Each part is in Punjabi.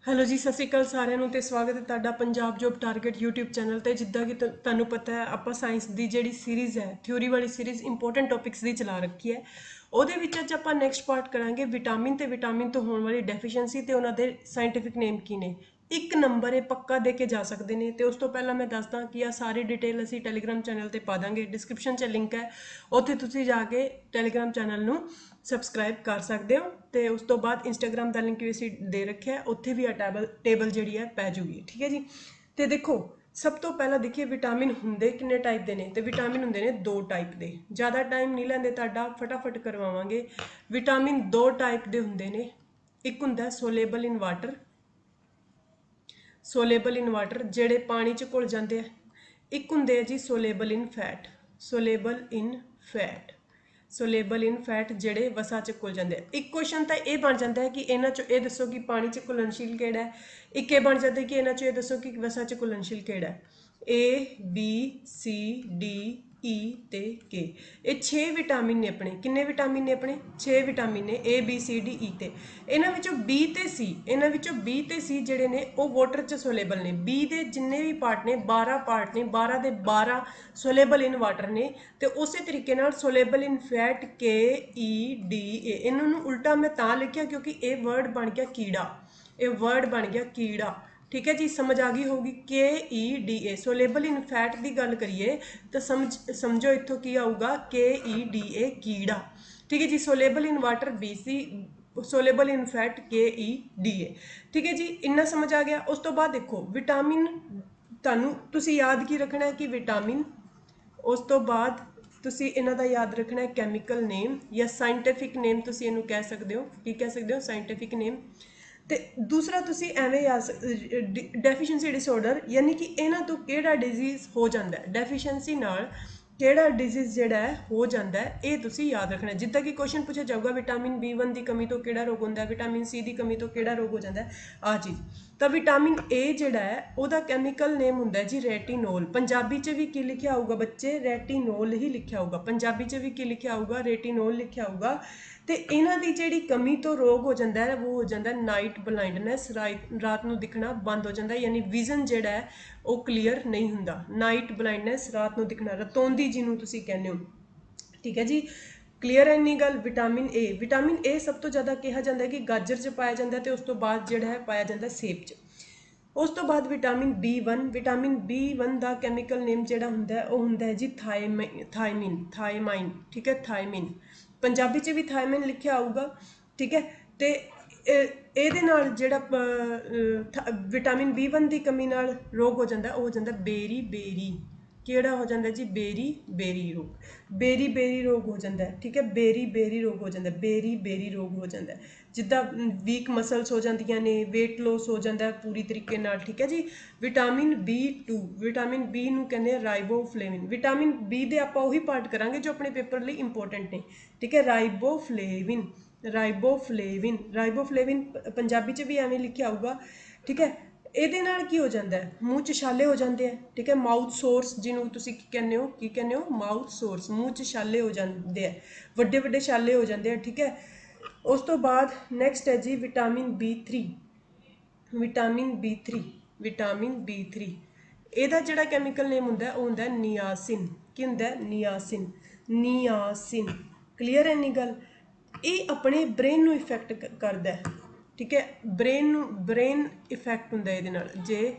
हेलो जी, सत श्री अकाल साਰਿਆਂ ਨੂੰ ਤੇ ਸਵਾਗਤ ਹੈ ਤੁਹਾਡਾ Punjab job target YouTube channel ਤੇ। ਜਿੱਦਾਂ ਕਿ ਤੁਹਾਨੂੰ ਪਤਾ ਹੈ, ਆਪਾਂ ਸਾਇੰਸ ਦੀ ਜਿਹੜੀ ਸੀਰੀਜ਼ ਹੈ, ਥਿਊਰੀ ਵਾਲੀ ਸੀਰੀਜ਼ ਇੰਪੋਰਟੈਂਟ ਟੌਪਿਕਸ ਦੀ ਚਲਾ ਰੱਖੀ ਹੈ। ਉਹਦੇ ਵਿੱਚ ਅੱਜ ਆਪਾਂ ਨੈਕਸਟ ਪਾਰਟ ਕਰਾਂਗੇ ਵਿਟਾਮਿਨ ਤੇ ਵਿਟਾਮਿਨ ਤੋਂ ਹੋਣ ਵਾਲੀ ਡੈਫੀਸ਼ੀਐਂਸੀ ਤੇ ਉਹਨਾਂ ਦੇ ਸਾਇੰਟਿਫਿਕ ਨੇਮ ਕੀ ਨੇ। ਇੱਕ ਨੰਬਰ ਇਹ ਪੱਕਾ ਦੇ ਕੇ ਜਾ ਸਕਦੇ ਨੇ। ਤੇ ਉਸ ਤੋਂ ਪਹਿਲਾਂ ਮੈਂ ਦੱਸਦਾ ਕਿ ਆ ਸਾਰੀ ਡਿਟੇਲ ਅਸੀਂ ਟੈਲੀਗ੍ਰਾਮ ਚੈਨਲ ਤੇ ਪਾ ਦਾਂਗੇ। ਡਿਸਕ੍ਰਿਪਸ਼ਨ 'ਚ ਲਿੰਕ ਹੈ, ਉੱਥੇ ਤੁਸੀਂ ਜਾ ਕੇ ਟੈਲੀਗ੍ਰਾਮ ਚੈਨਲ ਨੂੰ ਸਬਸਕ੍ਰਾਈਬ ਕਰ ਸਕਦੇ ਹੋ। ਤੇ ਉਸ ਤੋਂ ਬਾਅਦ ਇੰਸਟਾਗ੍ਰਾਮ ਦਾ ਲਿੰਕ ਵੀ ਅਸੀਂ ਦੇ ਰੱਖਿਆ, ਉੱਥੇ ਵੀ ਆ ਟੇਬਲ ਜਿਹੜੀ ਹੈ ਪੈ ਜੂਗੀ। ਠੀਕ ਹੈ ਜੀ। ਤੇ ਦੇਖੋ, ਸਭ ਤੋਂ ਪਹਿਲਾਂ ਦੇਖੀਏ ਵਿਟਾਮਿਨ ਹੁੰਦੇ ਕਿੰਨੇ ਟਾਈਪ ਦੇ ਨੇ। ਤੇ ਵਿਟਾਮਿਨ ਹੁੰਦੇ ਨੇ 2 ਟਾਈਪ ਦੇ। ਜ਼ਿਆਦਾ ਟਾਈਮ ਨਹੀਂ ਲੈਂਦੇ ਤੁਹਾਡਾ, ਫਟਾਫਟ ਕਰਵਾਵਾਂਗੇ। ਵਿਟਾਮਿਨ 2 ਟਾਈਪ ਦੇ ਹੁੰਦੇ ਨੇ। ਇੱਕ ਹੁੰਦਾ ਸੋਲੇਬਲ ਇਨ ਵਾਟਰ, ਸੋਲੇਬਲ ਇਨ ਵਾਟਰ ਜਿਹੜੇ ਪਾਣੀ 'ਚ ਘੁਲ ਜਾਂਦੇ ਆ। ਇੱਕ ਹੁੰਦੇ ਆ ਜੀ ਸੋਲੇਬਲ ਇਨ ਫੈਟ, ਸੋਲੇਬਲ ਇਨ ਫੈਟ, ਸੋਲੇਬਲ ਇਨ ਫੈਟ ਜਿਹੜੇ ਵਸਾ 'ਚ ਘੁਲ ਜਾਂਦੇ ਆ। ਇੱਕ ਕੁਐਸਚਨ ਤਾਂ ਇਹ ਬਣ ਜਾਂਦਾ ਹੈ ਕਿ ਇਹਨਾਂ 'ਚੋਂ ਇਹ ਦੱਸੋ ਕਿ ਪਾਣੀ 'ਚ ਘੁਲਣਸ਼ੀਲ ਕਿਹੜਾ ਹੈ। ਇੱਕ ਇਹ ਬਣ ਜਾਂਦਾ ਕਿ ਇਹਨਾਂ 'ਚੋਂ ਇਹ ਦੱਸੋ ਕਿ ਵਸਾ 'ਚ ਘੁਲਣਸ਼ੀਲ ਕਿਹੜਾ ਹੈ। A B C D E ਤੇ K, ਇਹ 6 ਵਿਟਾਮਿਨ ਨੇ ਆਪਣੇ। ਕਿੰਨੇ ਵਿਟਾਮਿਨ ਨੇ ਆਪਣੇ? 6 ਵਿਟਾਮਿਨ ਨੇ A B C D E ਤੇ। ਇਹਨਾਂ ਵਿੱਚੋਂ B ਤੇ C, ਇਹਨਾਂ ਵਿੱਚੋਂ B ਤੇ C ਜਿਹੜੇ ਨੇ ਉਹ ਵਾਟਰ 'ਚ ਸੋਲੇਬਲ ਨੇ। B ਦੇ ਜਿੰਨੇ ਵੀ ਪਾਰਟ ਨੇ, 12 ਪਾਰਟ ਨੇ, 12 ਦੇ 12 ਸੋਲੇਬਲ ਇਨ ਵਾਟਰ ਨੇ। ਤੇ ਉਸੇ ਤਰੀਕੇ ਨਾਲ ਸੋਲੇਬਲ ਇਨ fat K E D A। ਇਹਨਾਂ ਨੂੰ ਉਲਟਾ ਮੈਂ ਤਾਂ ਲਿਖਿਆ ਕਿਉਂਕਿ ਇਹ ਵਰਡ ਬਣ ਗਿਆ ਕੀੜਾ, ਇਹ ਵਰਡ ਬਣ ਗਿਆ ਕੀੜਾ। ठीक है जी, समझ आ गई होगी। KEDA सोलेबल इन फैट की गल करिए तो समझो इत्थों की आऊगा KEDA कीड़ा। ठीक है जी। Soluble in water BC, soluble in fat KEDA। ठीक है जी, इन्ना समझ आ गया। उस तो बाद देखो विटामिन तुहानू तुसी याद की रखना है कि विटामिन, उस तो बाद तुसी इन्हां दा याद रखना है कैमिकल नेम या साइंटिफिक नेम। तुसी इनू कह सकते हो, की कह सकते हो? Scientific name. ਤੇ ਦੂਸਰਾ ਤੁਸੀਂ ਐਵੇਂ ਯਾਦ, ਡੈਫੀਸ਼ੀਐਂਸੀ ਡਿਸਆਰਡਰ, ਯਾਨੀ ਕਿ ਇਹਨਾਂ ਤੋਂ ਕਿਹੜਾ ਡਿਜ਼ੀਜ਼ ਹੋ ਜਾਂਦਾ ਹੈ, ਡੈਫੀਸ਼ੀਐਂਸੀ ਨਾਲ ਕਿਹੜਾ ਡਿਜ਼ੀਜ਼ ਜਿਹੜਾ ਹੈ ਹੋ ਜਾਂਦਾ ਹੈ, ਇਹ ਤੁਸੀਂ ਯਾਦ ਰੱਖਣਾ। ਜਿੱਦਾਂ ਕਿ ਕੁਐਸਚਨ ਪੁੱਛਿਆ ਜਾਊਗਾ ਵਿਟਾਮਿਨ B1 ਦੀ ਕਮੀ ਤੋਂ ਕਿਹੜਾ ਰੋਗ ਹੁੰਦਾ ਹੈ, ਵਿਟਾਮਿਨ C ਦੀ ਕਮੀ ਤੋਂ ਕਿਹੜਾ ਰੋਗ ਹੋ ਜਾਂਦਾ ਹੈ, ਆਹ ਚੀਜ਼। ਤਾਂ ਵਿਟਾਮਿਨ A ਜਿਹੜਾ ਹੈ ਉਹਦਾ ਕੈਮੀਕਲ ਨੇਮ ਹੁੰਦਾ ਜੀ ਰੈਟੀਨੋਲ। ਪੰਜਾਬੀ 'ਚ ਵੀ ਕੀ ਲਿਖਿਆ ਹੋਊਗਾ ਬੱਚੇ? ਰੈਟੀਨੋਲ ਹੀ ਲਿਖਿਆ ਹੋਊਗਾ। ਪੰਜਾਬੀ 'ਚ ਵੀ ਕੀ ਲਿਖਿਆ ਹੋਊਗਾ? ਰੈਟੀਨੋਲ ਲਿਖਿਆ ਹੋਊਗਾ। ਤੇ ਇਹਨਾਂ ਦੀ ਜਿਹੜੀ ਕਮੀ ਤੋਂ ਰੋਗ ਹੋ ਜਾਂਦਾ ਹੈ ਉਹ ਹੋ ਜਾਂਦਾ ਨਾਈਟ ਬਲਾਈਂਡਨੈਸ, ਰਾਤ ਨੂੰ ਦਿਖਣਾ ਬੰਦ ਹੋ ਜਾਂਦਾ, ਯਾਨੀ ਵਿਜ਼ਨ ਜਿਹੜਾ ਹੈ ਉਹ ਕਲੀਅਰ ਨਹੀਂ ਹੁੰਦਾ। ਨਾਈਟ ਬਲਾਈਂਡਨੈਸ, ਰਾਤ ਨੂੰ ਦਿਖਣਾ, ਰਤੌਂਦੀ ਜਿਹਨੂੰ ਤੁਸੀਂ ਕਹਿੰਦੇ ਹੋ। ਠੀਕ ਹੈ ਜੀ, ਕਲੀਅਰ ਹੈ ਇੰਨੀ ਗੱਲ। ਵਿਟਾਮਿਨ A, ਵਿਟਾਮਿਨ A ਸਭ ਤੋਂ ਜ਼ਿਆਦਾ ਕਿਹਾ ਜਾਂਦਾ ਹੈ ਕਿ ਗਾਜਰ 'ਚ ਪਾਇਆ ਜਾਂਦਾ ਤੇ ਉਸ ਤੋਂ ਬਾਅਦ ਜਿਹੜਾ ਹੈ ਪਾਇਆ ਜਾਂਦਾ ਸੇਬ 'ਚ। ਉਸ ਤੋਂ ਬਾਅਦ ਵਿਟਾਮਿਨ B1, ਵਿਟਾਮਿਨ B1 ਦਾ ਕੈਮੀਕਲ ਨੇਮ ਜਿਹੜਾ ਹੁੰਦਾ ਉਹ ਹੁੰਦਾ ਹੈ ਜੀ ਥਾਇਮਾਈਨ। ਠੀਕ ਹੈ, ਥਾਇਮਿਨ। ਪੰਜਾਬੀ 'ਚ ਵੀ ਥਾਇਮਿਨ ਲਿਖਿਆ ਆਊਗਾ। ਠੀਕ ਹੈ। ਤੇ ਇਹਦੇ ਨਾਲ ਜਿਹੜਾ ਵਿਟਾਮਿਨ B1 ਦੀ ਕਮੀ ਨਾਲ ਰੋਗ ਹੋ ਜਾਂਦਾ ਉਹ ਹੋ ਜਾਂਦਾ ਬੇਰੀ। ਕਿਹੜਾ ਹੋ ਜਾਂਦਾ ਜੀ? ਬੇਰੀ ਰੋਗ। ਬੇਰੀ ਰੋਗ ਹੋ ਜਾਂਦਾ। ਠੀਕ ਹੈ, ਬੇਰੀ ਰੋਗ ਹੋ ਜਾਂਦਾ, ਬੇਰੀ ਰੋਗ ਹੋ ਜਾਂਦਾ। ਜਿੱਦਾਂ ਵੀਕ ਮਸਲਸ ਹੋ ਜਾਂਦੀਆਂ ਨੇ, ਵੇਟ ਲੋਸ ਹੋ ਜਾਂਦਾ ਪੂਰੀ ਤਰੀਕੇ ਨਾਲ। ਠੀਕ ਹੈ ਜੀ। ਵਿਟਾਮਿਨ B2, ਵਿਟਾਮਿਨ B ਨੂੰ ਕਹਿੰਦੇ ਆ ਰਾਈਬੋਫਲੇਵਿਨ। ਵਿਟਾਮਿਨ B ਦੇ ਆਪਾਂ ਉਹੀ ਪਾਰਟ ਕਰਾਂਗੇ ਜੋ ਆਪਣੇ ਪੇਪਰ ਲਈ ਇੰਪੋਰਟੈਂਟ ਨੇ। ਠੀਕ ਹੈ, ਰਾਈਬੋਫਲੇਵਿਨ, ਰਾਈਬੋਫਲੇਵਿਨ ਪੰਜਾਬੀ 'ਚ ਵੀ ਐਵੇਂ ਲਿਖਿਆ ਆਊਗਾ। ਠੀਕ ਹੈ। ਇਹਦੇ ਨਾਲ ਕੀ ਹੋ ਜਾਂਦਾ ਹੈ? ਮੂੰਹ 'ਚ ਛਾਲੇ ਹੋ ਜਾਂਦੇ ਆ। ਠੀਕ ਹੈ, ਮਾਊਥ ਸੋਰਸ ਜਿਹਨੂੰ ਤੁਸੀਂ ਕੀ ਕਹਿੰਦੇ ਹੋ? ਮਾਊਥ ਸੋਰਸ, ਮੂੰਹ 'ਚ ਛਾਲੇ ਹੋ ਜਾਂਦੇ ਆ, ਵੱਡੇ ਛਾਲੇ ਹੋ ਜਾਂਦੇ ਆ। ਠੀਕ ਹੈ। ਉਸ ਤੋਂ ਬਾਅਦ ਨੈਕਸਟ ਹੈ ਜੀ ਵਿਟਾਮਿਨ B3, ਵਿਟਾਮਿਨ B3। ਇਹਦਾ ਜਿਹੜਾ ਕੈਮੀਕਲ ਨੇਮ ਹੁੰਦਾ ਉਹ ਹੁੰਦਾ ਨਿਆਸਿਨ। ਕੀ ਹੁੰਦਾ? ਨਿਆਸਿਨ। ਕਲੀਅਰ ਹੈ ਇੰਨੀ ਗੱਲ। ਇਹ ਆਪਣੇ ਬ੍ਰੇਨ ਨੂੰ ਇਫੈਕਟ ਕਰਦਾ ਹੈ। ਠੀਕ ਹੈ, ਬ੍ਰੇਨ ਇਫੈਕਟ ਹੁੰਦਾ ਇਹਦੇ ਨਾਲ। ਜੇ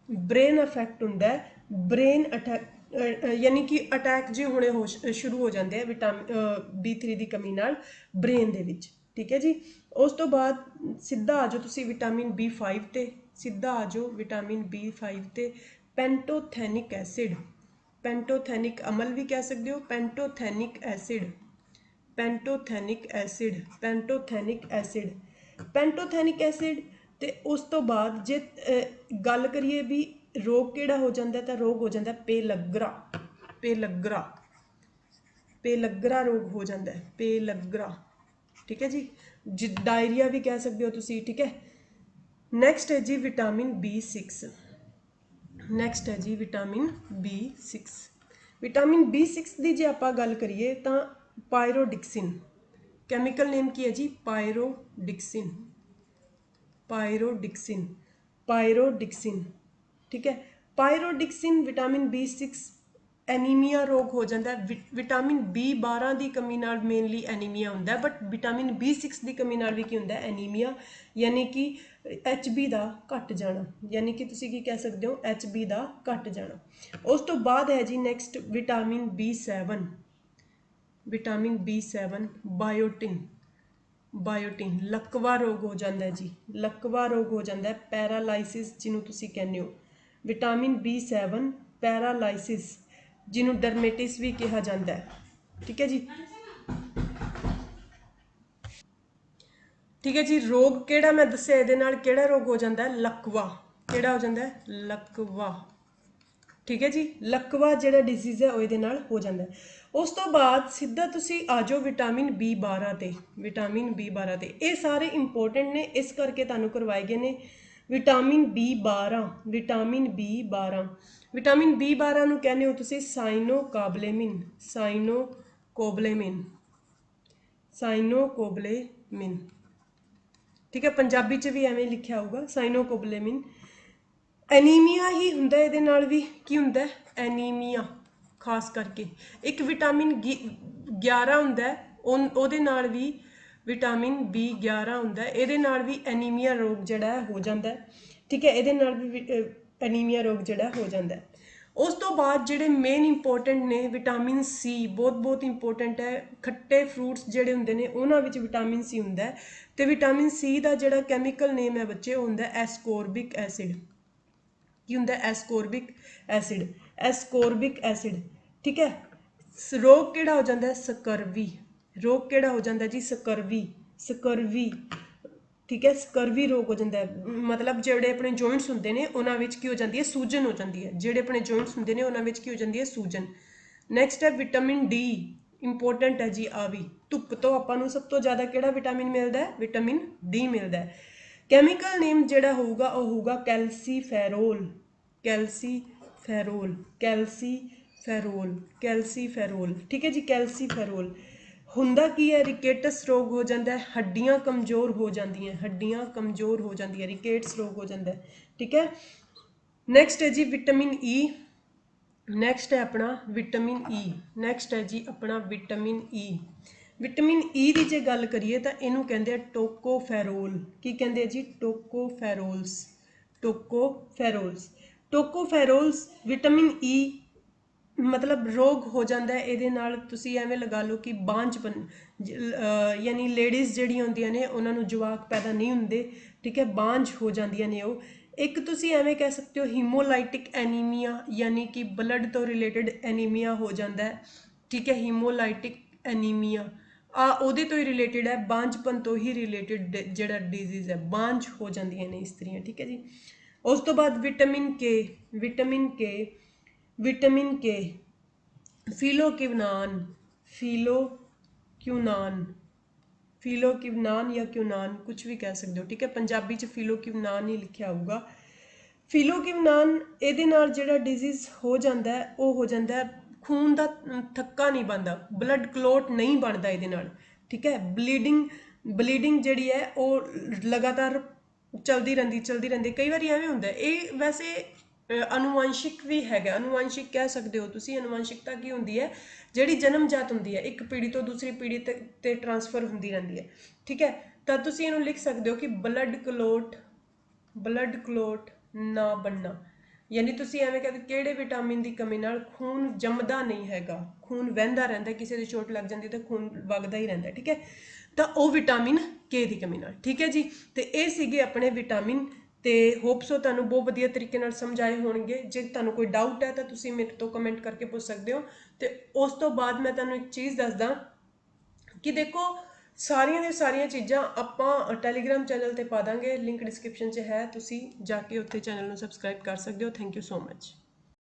ਬ੍ਰੇਨ ਇਫੈਕਟ ਹੁੰਦਾ, ਬ੍ਰੇਨ ਅਟੈਕ, ਯਾਨੀ ਕਿ ਅਟੈਕ ਜੇ ਹੋਣੇ ਸ਼ੁਰੂ ਹੋ ਜਾਂਦੇ ਆ ਵਿਟਾਮਿਨ B3 ਦੀ ਕਮੀ ਨਾਲ ਬ੍ਰੇਨ ਦੇ ਵਿੱਚ। ਠੀਕ ਹੈ ਜੀ। ਉਸ ਤੋਂ ਬਾਅਦ ਸਿੱਧਾ ਆ ਜਾਓ ਤੁਸੀਂ ਵਿਟਾਮਿਨ B5 ਤੇ, ਸਿੱਧਾ ਆ ਜਾਓ ਵਿਟਾਮਿਨ B5 ਤੇ। ਪੈਂਟੋਥੈਨਿਕ ਐਸਿਡ, ਪੈਂਟੋਥੈਨਿਕ ਅਮਲ ਵੀ ਕਹਿ ਸਕਦੇ ਹੋ, ਪੈਂਟੋਥੈਨਿਕ ਐਸਿਡ, ਪੈਂਟੋਥੈਨਿਕ ਐਸਿਡ, ਪੈਂਟੋਥੈਨਿਕ ਐਸਿਡ, ਪੈਂਟੋਥੈਨਿਕ ਐਸਿਡ। ਤੇ ਉਸ ਤੋਂ ਬਾਅਦ ਜੇ ਗੱਲ ਕਰੀਏ ਵੀ ਰੋਗ ਕਿਹੜਾ ਹੋ ਜਾਂਦਾ ਤਾਂ ਰੋਗ ਹੋ ਜਾਂਦਾ ਪੇਲਗਰਾ, ਪੇਲਗਰਾ ਰੋਗ ਹੋ ਜਾਂਦਾ ਹੈ, ਪੇਲਗਰਾ। ਠੀਕ ਹੈ ਜੀ। ਡਾਇਰੀਆ ਵੀ ਕਹਿ ਸਕਦੇ ਹੋ ਤੁਸੀਂ। ਠੀਕ ਹੈ। ਨੈਕਸਟ ਹੈ ਜੀ ਵਿਟਾਮਿਨ B6, ਨੈਕਸਟ ਹੈ ਜੀ ਵਿਟਾਮਿਨ B6। ਵਿਟਾਮਿਨ B6 ਦੀ ਜੇ ਆਪਾਂ ਗੱਲ ਕਰੀਏ ਤਾਂ ਪਾਇਰੋਡਿਕਸਿਨ, ਕੈਮੀਕਲ ਨੇਮ ਕੀ ਹੈ ਜੀ? ਪਾਇਰੋਡਿਕਸਿਨ। पायरोडिक्सिन, पायरोडिक्सिन, ठीक है। पायरोडिक्सिन विटामिन B6 एनीमिया रोग हो जाता है। विटामिन B12 की कमी नाल मेनली एनीमिया होंदा है, बट विटामिन B6 की कमी नाल भी की होंदा है एनीमिया, यानी कि HB का घट जाना, यानी कि तुसी की कह सकते हो HB का घट जाना। उस तो बाद है जी next vitamin B7, vitamin B7 biotin, biotin लकवा रोग हो जाता है जी, लकवा रोग हो जाता है, पैरालाइसिस जिन्हों तुसी कहने हो। विटामिन B7 पैरालाइसिस जिन्हों डरमेटिस भी कहा जाता है, ठीक है जी। ठीक है जी, रोग केड़ा मैं दस्या इहदे नाल केड़ा रोग हो जाता है, लकवा, केड़ा हो जाता है, लकवा, ठीक है जी। लकवा जिहड़ा डिजीज़ है वो इहदे नाल हो जाता है। उस तो बाद सीधा तुसी आ जाओ विटामिन B12 ते, विटामिन B12 ते, ये सारे इंपोर्टेंट ने, इस करके तुहानूं करवाए गए ने। Vitamin B12, vitamin B12, vitamin B12 नूं कहने हो तुसी साइनोकोबलेमिन, साइनोकोबलेमिन, साइनोकोबलेमिन, ठीक है। पंजाबी च भी एवें लिखिया होगा साइनोकोबलेमिन। एनीमिया ही हुंदा इहदे नाल भी, की हुंदा है, एनीमिया खास करके। एक विटामिन 11 हुंदा है, ਉਹਦੇ ਨਾਲ भी विटामिन B11 हुंदा है, ਇਹਦੇ ਨਾਲ भी एनीमिया रोग ਜਿਹੜਾ हो जाता है, ठीक है। ਇਹਦੇ ਨਾਲ भी एनीमिया रोग ਜਿਹੜਾ हो जाता है। उस तो बाद ਜਿਹੜੇ मेन इंपोर्टेंट ने विटामिन C, बहुत बहुत इंपोर्टेंट है। खट्टे फ्रूट्स ਜਿਹੜੇ ਹੁੰਦੇ ਨੇ ਉਹਨਾਂ ਵਿੱਚ विटामिन C ਹੁੰਦਾ ਹੈ, ਤੇ विटामिन C ਦਾ ਜਿਹੜਾ ਕੈਮੀਕਲ ਨੇਮ ਹੈ ਬੱਚੇ ਉਹ ਹੁੰਦਾ ਐਸਕੋਰਬਿਕ ਐਸਿਡ। की होंगे एसकोरबिक एसिड, एसकोरबिक एसिड, ठीक है। रोग केड़ा हो जाता है, सकरवी, रोग केड़ा हो जाता है जी, सकरवी, सकरवी, ठीक है। सकरवी रोग हो जाता है, मतलब जोड़े अपने जॉइंट्स होंगे ने उन्होंने की हो जाती है, सूजन हो जाती है, जोड़े अपने जॉइंट्स होंगे ने उन्होंने की हो जाती है सूजन। नैक्सट है विटामिन डी, इंपोर्टेंट है जी आ भी। धुप तो आपां सब तो ज़्यादा किहड़ा विटामिन मिलता है, विटामिन डी मिलता है। कैमिकल नेम जिहड़ा होगा वह होगा कैल्सीफेरोल, कैल्सीफेरोल, कैल्सीफेरोल, कैल्सीफेरोल, ठीक है जी। कैल्सीफेरोल हुंदा की है, रिकेटस रोग हो जाता है, हड्डियां कमज़ोर हो जाती हैं, हड्डियां कमज़ोर हो जाती हैं, रिकेट्स रोग हो जाता है, ठीक है। नैक्सट है जी विटामिन ई, नैक्सट है अपना विटामिन ई, नैक्सट है जी अपना विटामिन ई। विटामिन ई की जे गल करिए तो इनू कहते हैं टोकोफेरोल, की कहते हैं जी, tocopherols, tocopherols, tocopherols. Vitamin E मतलब रोग हो जाता है ਇਹਦੇ ਨਾਲ, ਤੁਸੀਂ ਐਵੇਂ ਲਗਾ ਲਓ कि ਬਾਂਝਪਨ, यानी लेडीज़ ਜਿਹੜੀਆਂ ਹੁੰਦੀਆਂ ਨੇ ਉਹਨਾਂ ਨੂੰ ਜਵਾਕ ਪੈਦਾ नहीं ਹੁੰਦੇ, ठीक है, ਬਾਂਝ ਹੋ ਜਾਂਦੀਆਂ ਨੇ ਉਹ। एक तुसी एवें कह सकते हो हीमोलाइटिक एनीमिया, यानी कि ब्लड तो रिलेटेड एनीमिया हो जाता है, ठीक है। हीमोलाइटिक एनीमिया ਉਹਦੇ ਤੋਂ ही रिलेटेड है, ਬਾਂਝਪਨ तो ही रिलेटेड ਜਿਹੜਾ डिजीज़ है, ਬਾਂਝ हो ਜਾਂਦੀਆਂ ਨੇ ਇਸਤਰੀਆਂ, ठीक है जी। उस तो बाद विटामिन के, विटामिन के, विटामिन के, फिलोक्विनान, फिलोक्विनान, फिलोक्विनान या क्यूनान कुछ भी कह सकते हो, ठीक है। पंजाबी च फिलोक्विनान ही लिखा होगा। फिलोक्विनान ਇਹਦੇ ਨਾਲ ਜਿਹੜਾ डिजीज़ हो जाता है वो हो जाता है खून का थक्का नहीं बनता, ब्लड क्लोट नहीं बनता ਇਹਦੇ ਨਾਲ, ठीक है। ब्लीडिंग ਜਿਹੜੀ है वो लगातार चलती रहती। कई बार एवें होंदा है, ये वैसे अनुवांशिक भी है, अनुवांशिक कह सकते हो तुसी। अनुवांशिकता की होंदी है, जिहड़ी जन्मजात होंदी है, एक पीढ़ी तो दूसरी पीढ़ी ते ट्रांसफर होंदी रहंदी है, ठीक है। तो तुसी इहनूं लिख सकते हो कि ब्लड क्लोट ना बनना, यानी तुसी एवें कहते किहड़े विटामिन की कमी नाल खून जमदा नहीं हैगा, खून वहंदा रहिंदा, किसी दी चोट लग जाती तो खून वगदा ही रहिंदा, ठीक है। तो वह विटामिन के की कमी नाल, ठीक है जी। तो ये सीगे अपने विटामिन, तो होप सो तुहानूं बहुत वधिया तरीके नाल समझाए होणगे। जे तुहानूं कोई डाउट है तो तुसीं मेरे तो कमेंट करके पूछ सकते हो। तो उस तो बाद मैं तुहानूं एक चीज़ दसदा कि देखो सारियां दी सारियां चीज़ां आपां टैलीग्राम चैनल ते पा दांगे, लिंक डिस्क्रिप्शन च है, तुसीं जाके उत्थे चैनल नूं सबसक्राइब कर सकते हो। Thank you so much.